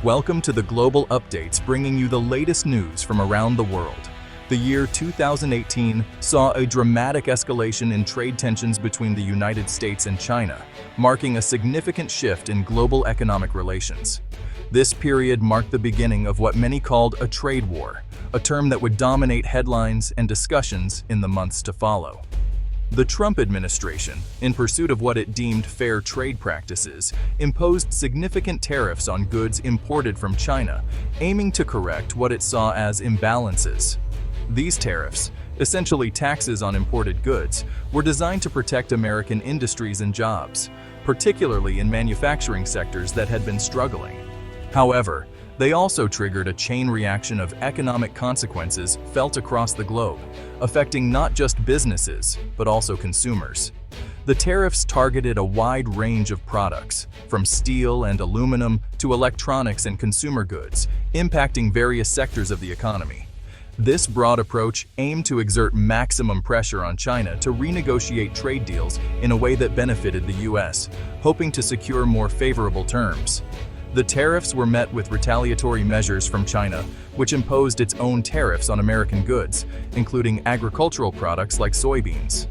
Welcome to the Global Updates, bringing you the latest news from around the world. The year 2018 saw a dramatic escalation in trade tensions between the United States and China, marking a significant shift in global economic relations. This period marked the beginning of what many called a trade war, a term that would dominate headlines and discussions in the months to follow. The Trump administration, in pursuit of what it deemed fair trade practices, imposed significant tariffs on goods imported from China, aiming to correct what it saw as imbalances. These tariffs, essentially taxes on imported goods, were designed to protect American industries and jobs, particularly in manufacturing sectors that had been struggling. However, they also triggered a chain reaction of economic consequences felt across the globe, affecting not just businesses, but also consumers. The tariffs targeted a wide range of products, from steel and aluminum to electronics and consumer goods, impacting various sectors of the economy. This broad approach aimed to exert maximum pressure on China to renegotiate trade deals in a way that benefited the U.S., hoping to secure more favorable terms. The tariffs were met with retaliatory measures from China, which imposed its own tariffs on American goods, including agricultural products like soybeans.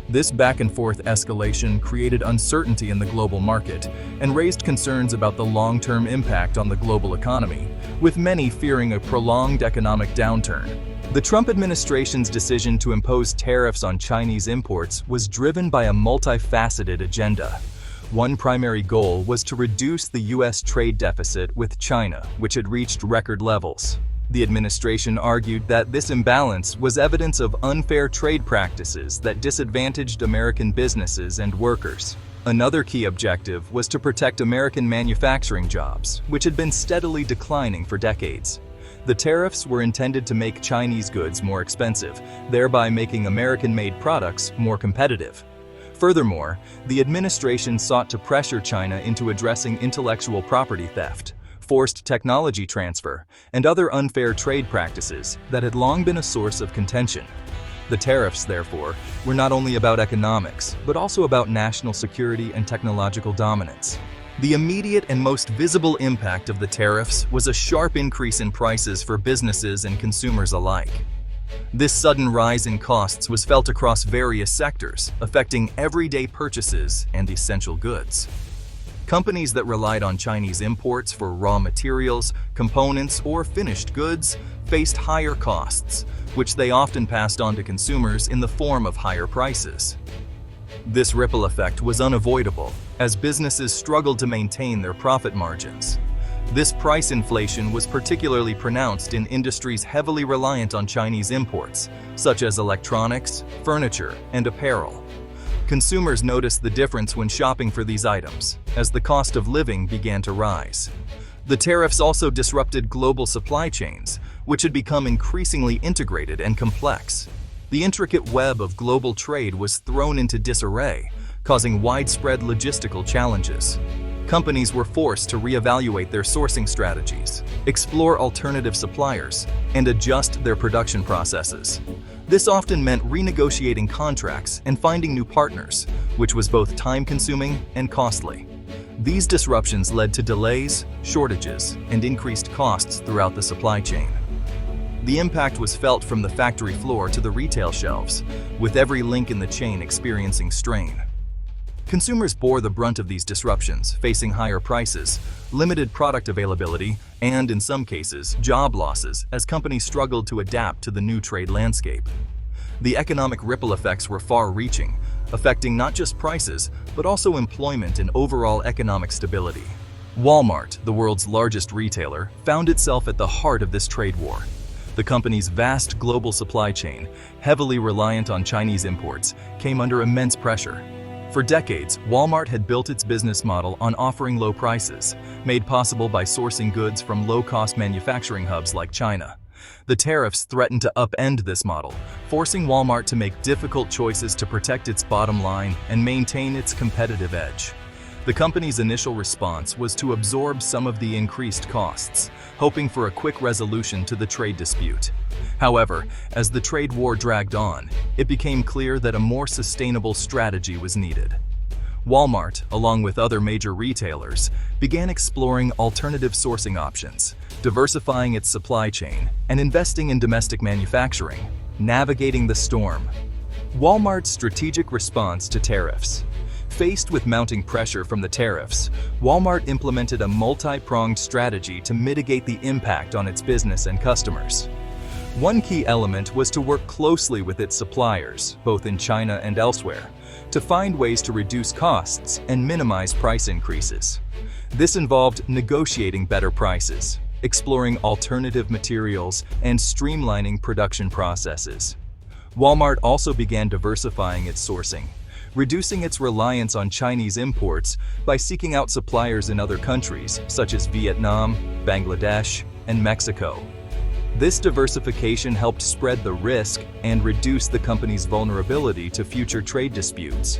This back-and-forth escalation created uncertainty in the global market and raised concerns about the long-term impact on the global economy, with many fearing a prolonged economic downturn. The Trump administration's decision to impose tariffs on Chinese imports was driven by a multifaceted agenda. One primary goal was to reduce the U.S. trade deficit with China, which had reached record levels. The administration argued that this imbalance was evidence of unfair trade practices that disadvantaged American businesses and workers. Another key objective was to protect American manufacturing jobs, which had been steadily declining for decades. The tariffs were intended to make Chinese goods more expensive, thereby making American-made products more competitive. Furthermore, the administration sought to pressure China into addressing intellectual property theft, forced technology transfer, and other unfair trade practices that had long been a source of contention. The tariffs, therefore, were not only about economics, but also about national security and technological dominance. The immediate and most visible impact of the tariffs was a sharp increase in prices for businesses and consumers alike. This sudden rise in costs was felt across various sectors, affecting everyday purchases and essential goods. Companies that relied on Chinese imports for raw materials, components, or finished goods faced higher costs, which they often passed on to consumers in the form of higher prices. This ripple effect was unavoidable, as businesses struggled to maintain their profit margins. This price inflation was particularly pronounced in industries heavily reliant on Chinese imports, such as electronics, furniture, and apparel. Consumers noticed the difference when shopping for these items, as the cost of living began to rise. The tariffs also disrupted global supply chains, which had become increasingly integrated and complex. The intricate web of global trade was thrown into disarray, causing widespread logistical challenges. Companies were forced to reevaluate their sourcing strategies, explore alternative suppliers, and adjust their production processes. This often meant renegotiating contracts and finding new partners, which was both time-consuming and costly. These disruptions led to delays, shortages, and increased costs throughout the supply chain. The impact was felt from the factory floor to the retail shelves, with every link in the chain experiencing strain. Consumers bore the brunt of these disruptions, facing higher prices, limited product availability, and in some cases, job losses as companies struggled to adapt to the new trade landscape. The economic ripple effects were far-reaching, affecting not just prices, but also employment and overall economic stability. Walmart, the world's largest retailer, found itself at the heart of this trade war. The company's vast global supply chain, heavily reliant on Chinese imports, came under immense pressure. For decades, Walmart had built its business model on offering low prices, made possible by sourcing goods from low-cost manufacturing hubs like China. The tariffs threatened to upend this model, forcing Walmart to make difficult choices to protect its bottom line and maintain its competitive edge. The company's initial response was to absorb some of the increased costs, hoping for a quick resolution to the trade dispute. However, as the trade war dragged on, it became clear that a more sustainable strategy was needed. Walmart, along with other major retailers, began exploring alternative sourcing options, diversifying its supply chain, and investing in domestic manufacturing, navigating the storm. Walmart's strategic response to tariffs. Faced with mounting pressure from the tariffs, Walmart implemented a multi-pronged strategy to mitigate the impact on its business and customers. One key element was to work closely with its suppliers, both in China and elsewhere, to find ways to reduce costs and minimize price increases. This involved negotiating better prices, exploring alternative materials, and streamlining production processes. Walmart also began diversifying its sourcing, reducing its reliance on Chinese imports by seeking out suppliers in other countries such as Vietnam, Bangladesh, and Mexico. This diversification helped spread the risk and reduce the company's vulnerability to future trade disputes.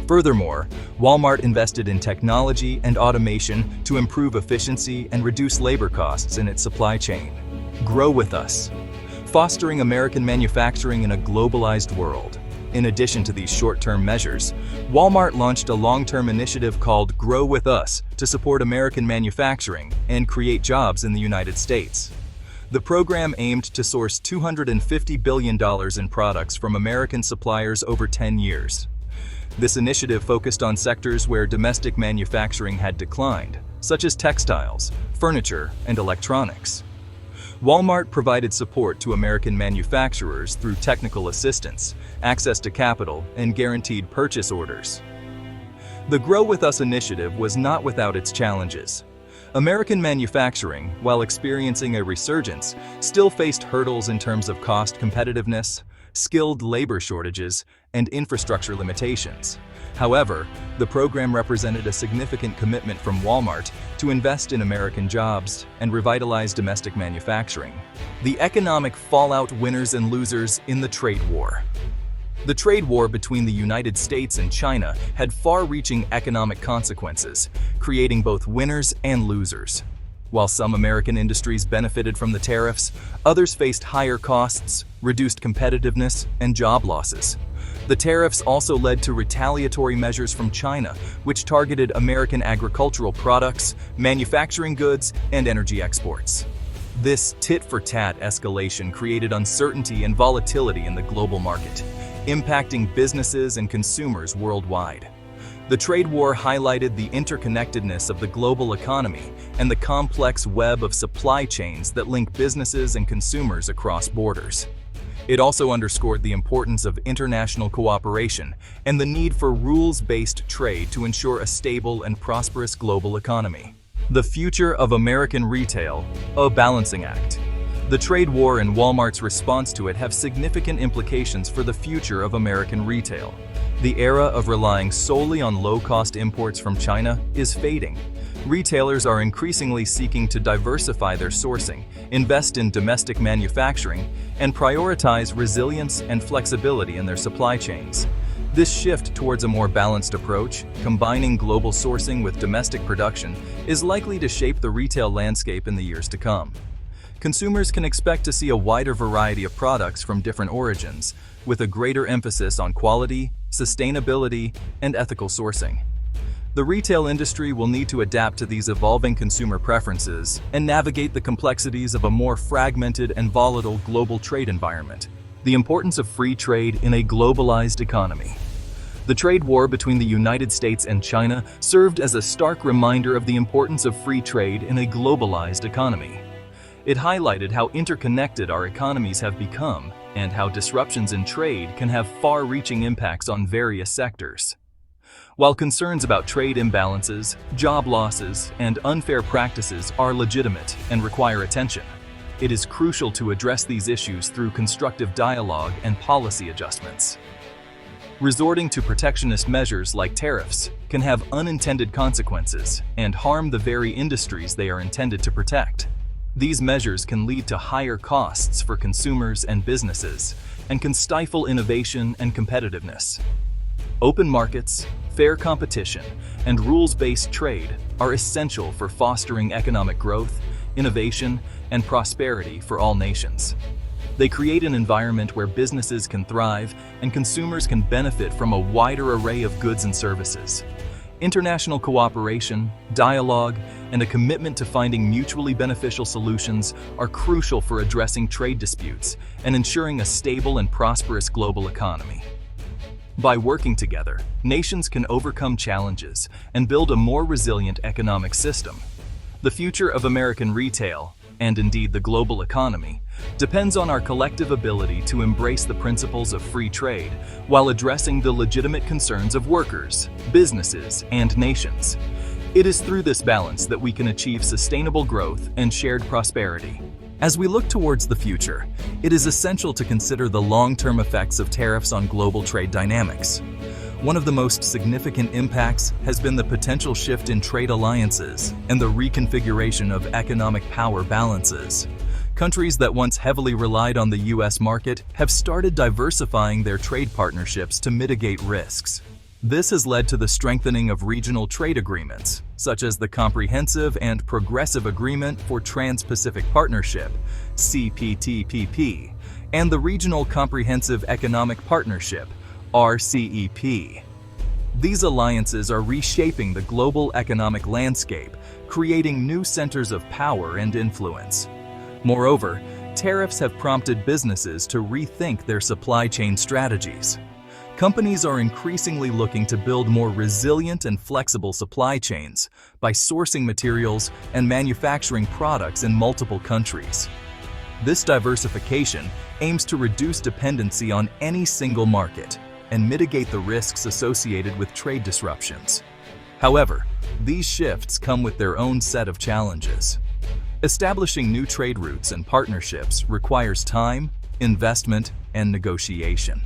Furthermore, Walmart invested in technology and automation to improve efficiency and reduce labor costs in its supply chain. Grow with us, fostering American manufacturing in a globalized world. In addition to these short-term measures, Walmart launched a long-term initiative called Grow with Us to support American manufacturing and create jobs in the United States. The program aimed to source $250 billion in products from American suppliers over 10 years. This initiative focused on sectors where domestic manufacturing had declined, such as textiles, furniture, and electronics. Walmart provided support to American manufacturers through technical assistance, access to capital, and guaranteed purchase orders. The Grow With Us initiative was not without its challenges. American manufacturing, while experiencing a resurgence, still faced hurdles in terms of cost competitiveness, skilled labor shortages, and infrastructure limitations. However, the program represented a significant commitment from Walmart to invest in American jobs and revitalize domestic manufacturing. The economic fallout: winners and losers in the trade war. The trade war between the United States and China had far-reaching economic consequences, creating both winners and losers. While some American industries benefited from the tariffs, others faced higher costs, reduced competitiveness, and job losses. The tariffs also led to retaliatory measures from China, which targeted American agricultural products, manufacturing goods, and energy exports. This tit-for-tat escalation created uncertainty and volatility in the global market, impacting businesses and consumers worldwide. The trade war highlighted the interconnectedness of the global economy and the complex web of supply chains that link businesses and consumers across borders. It also underscored the importance of international cooperation and the need for rules-based trade to ensure a stable and prosperous global economy. The future of American retail: a balancing act. The trade war and Walmart's response to it have significant implications for the future of American retail. The era of relying solely on low-cost imports from China is fading. Retailers are increasingly seeking to diversify their sourcing, invest in domestic manufacturing, and prioritize resilience and flexibility in their supply chains. This shift towards a more balanced approach, combining global sourcing with domestic production, is likely to shape the retail landscape in the years to come. Consumers can expect to see a wider variety of products from different origins, with a greater emphasis on quality, sustainability, and ethical sourcing. The retail industry will need to adapt to these evolving consumer preferences and navigate the complexities of a more fragmented and volatile global trade environment. The importance of free trade in a globalized economy. The trade war between the United States and China served as a stark reminder of the importance of free trade in a globalized economy. It highlighted how interconnected our economies have become and how disruptions in trade can have far-reaching impacts on various sectors. While concerns about trade imbalances, job losses, and unfair practices are legitimate and require attention, it is crucial to address these issues through constructive dialogue and policy adjustments. Resorting to protectionist measures like tariffs can have unintended consequences and harm the very industries they are intended to protect. These measures can lead to higher costs for consumers and businesses and can stifle innovation and competitiveness. Open markets, fair competition, and rules-based trade are essential for fostering economic growth, innovation, and prosperity for all nations. They create an environment where businesses can thrive and consumers can benefit from a wider array of goods and services. International cooperation, dialogue, and a commitment to finding mutually beneficial solutions are crucial for addressing trade disputes and ensuring a stable and prosperous global economy. By working together, nations can overcome challenges and build a more resilient economic system. The future of American retail, and indeed the global economy, depends on our collective ability to embrace the principles of free trade while addressing the legitimate concerns of workers, businesses, and nations. It is through this balance that we can achieve sustainable growth and shared prosperity. As we look towards the future, it is essential to consider the long-term effects of tariffs on global trade dynamics. One of the most significant impacts has been the potential shift in trade alliances and the reconfiguration of economic power balances. Countries that once heavily relied on the U.S. market have started diversifying their trade partnerships to mitigate risks. This has led to the strengthening of regional trade agreements, such as the Comprehensive and Progressive Agreement for Trans-Pacific Partnership, CPTPP, and the Regional Comprehensive Economic Partnership, RCEP. These alliances are reshaping the global economic landscape, creating new centers of power and influence. Moreover, tariffs have prompted businesses to rethink their supply chain strategies. Companies are increasingly looking to build more resilient and flexible supply chains by sourcing materials and manufacturing products in multiple countries. This diversification aims to reduce dependency on any single market and mitigate the risks associated with trade disruptions. However, these shifts come with their own set of challenges. Establishing new trade routes and partnerships requires time, investment, and negotiation.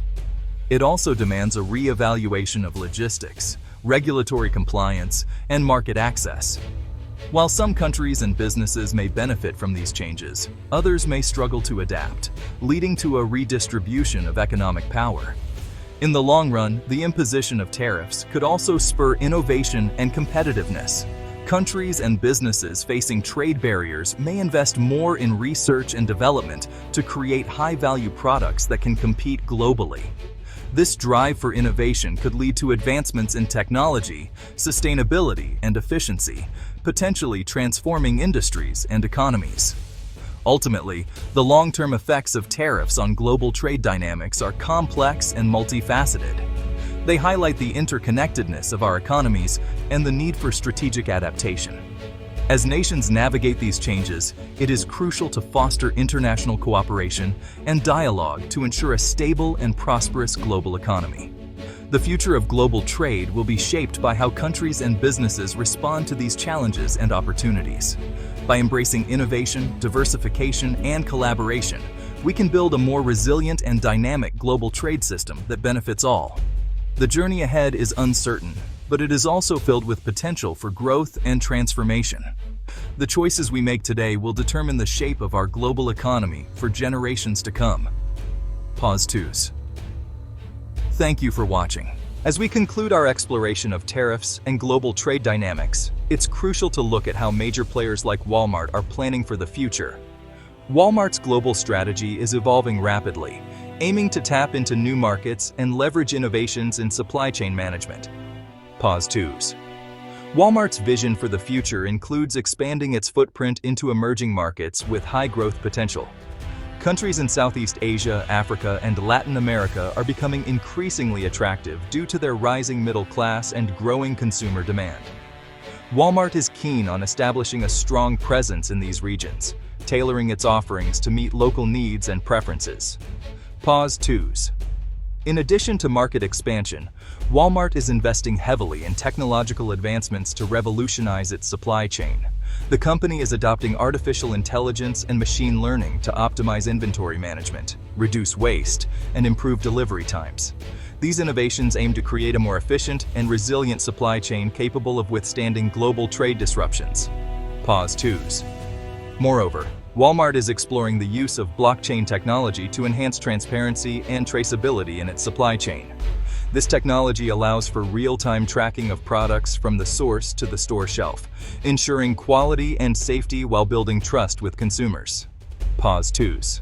It also demands a re-evaluation of logistics, regulatory compliance, and market access. While some countries and businesses may benefit from these changes, others may struggle to adapt, leading to a redistribution of economic power. In the long run, the imposition of tariffs could also spur innovation and competitiveness. Countries and businesses facing trade barriers may invest more in research and development to create high-value products that can compete globally. This drive for innovation could lead to advancements in technology, sustainability, and efficiency, potentially transforming industries and economies. Ultimately, the long-term effects of tariffs on global trade dynamics are complex and multifaceted. They highlight the interconnectedness of our economies and the need for strategic adaptation. As nations navigate these changes, it is crucial to foster international cooperation and dialogue to ensure a stable and prosperous global economy. The future of global trade will be shaped by how countries and businesses respond to these challenges and opportunities. By embracing innovation, diversification, and collaboration, we can build a more resilient and dynamic global trade system that benefits all. The journey ahead is uncertain, but it is also filled with potential for growth and transformation. The choices we make today will determine the shape of our global economy for generations to come. Pause twos. Thank you for watching. As we conclude our exploration of tariffs and global trade dynamics, it's crucial to look at how major players like Walmart are planning for the future. Walmart's global strategy is evolving rapidly, aiming to tap into new markets and leverage innovations in supply chain management. Pause twos. Walmart's vision for the future includes expanding its footprint into emerging markets with high growth potential. Countries in Southeast Asia, Africa, and Latin America are becoming increasingly attractive due to their rising middle class and growing consumer demand. Walmart is keen on establishing a strong presence in these regions, tailoring its offerings to meet local needs and preferences. Pause twos. In addition to market expansion, Walmart is investing heavily in technological advancements to revolutionize its supply chain. The company is adopting artificial intelligence and machine learning to optimize inventory management, reduce waste, and improve delivery times. These innovations aim to create a more efficient and resilient supply chain capable of withstanding global trade disruptions. Pause twos. Moreover, Walmart is exploring the use of blockchain technology to enhance transparency and traceability in its supply chain. This technology allows for real-time tracking of products from the source to the store shelf, ensuring quality and safety while building trust with consumers. Pause twos.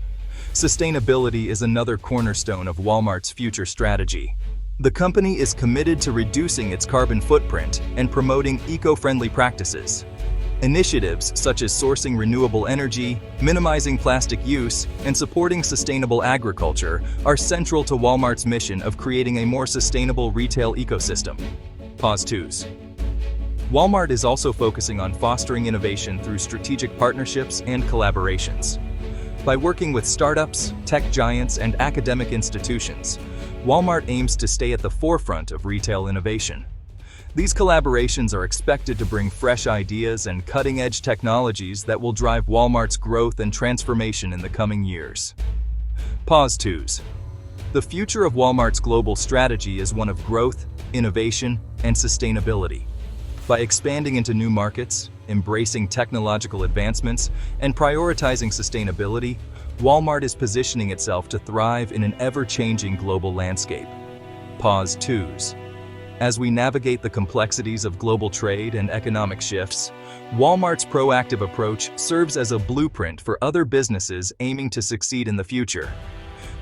Sustainability is another cornerstone of Walmart's future strategy. The company is committed to reducing its carbon footprint and promoting eco-friendly practices. Initiatives such as sourcing renewable energy, minimizing plastic use, and supporting sustainable agriculture are central to Walmart's mission of creating a more sustainable retail ecosystem. Pause 2s. Walmart is also focusing on fostering innovation through strategic partnerships and collaborations. By working with startups, tech giants, and academic institutions, Walmart aims to stay at the forefront of retail innovation. These collaborations are expected to bring fresh ideas and cutting-edge technologies that will drive Walmart's growth and transformation in the coming years. Pause 2s. The future of Walmart's global strategy is one of growth, innovation, and sustainability. By expanding into new markets, embracing technological advancements, and prioritizing sustainability, Walmart is positioning itself to thrive in an ever-changing global landscape. Pause 2s. As we navigate the complexities of global trade and economic shifts, Walmart's proactive approach serves as a blueprint for other businesses aiming to succeed in the future.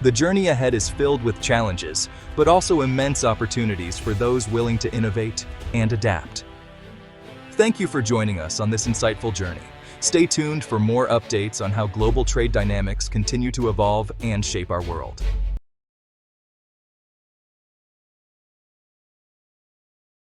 The journey ahead is filled with challenges, but also immense opportunities for those willing to innovate and adapt. Thank you for joining us on this insightful journey. Stay tuned for more updates on how global trade dynamics continue to evolve and shape our world.